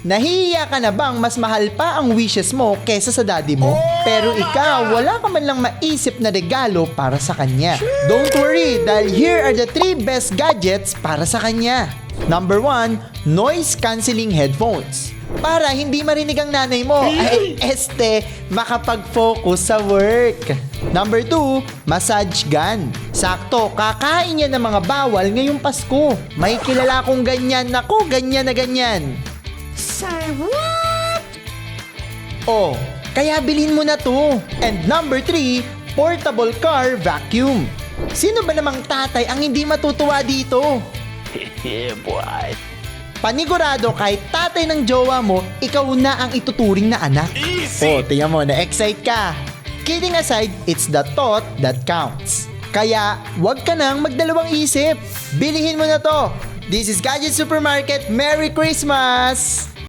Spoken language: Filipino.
Nahihiya ka na bang mas mahal pa ang wishes mo kesa sa daddy mo? Pero ikaw, wala ka man lang maisip na regalo para sa kanya. Don't worry, dahil here are the 3 best gadgets para sa kanya. Number 1, noise cancelling headphones. Para hindi marinig ang nanay mo, ay makapag-focus sa work. Number 2, massage gun. Sakto, kakain yan ng mga bawal ngayong Pasko. May kilala kong ganyan, naku, ganyan na ganyan. Say what? Oh, kaya bilhin mo na to. And number 3, portable car vacuum. Sino ba namang tatay ang hindi matutuwa dito? Yeah, boy. Panigurado kahit tatay ng jowa mo, ikaw na ang ituturing na anak. Easy. Oh, tingnan mo, na-excite ka. Kidding aside, it's the thought that counts. Kaya, wag ka nang magdalawang isip. Bilihin mo na to. This is Gadget Supermarket. Merry Christmas!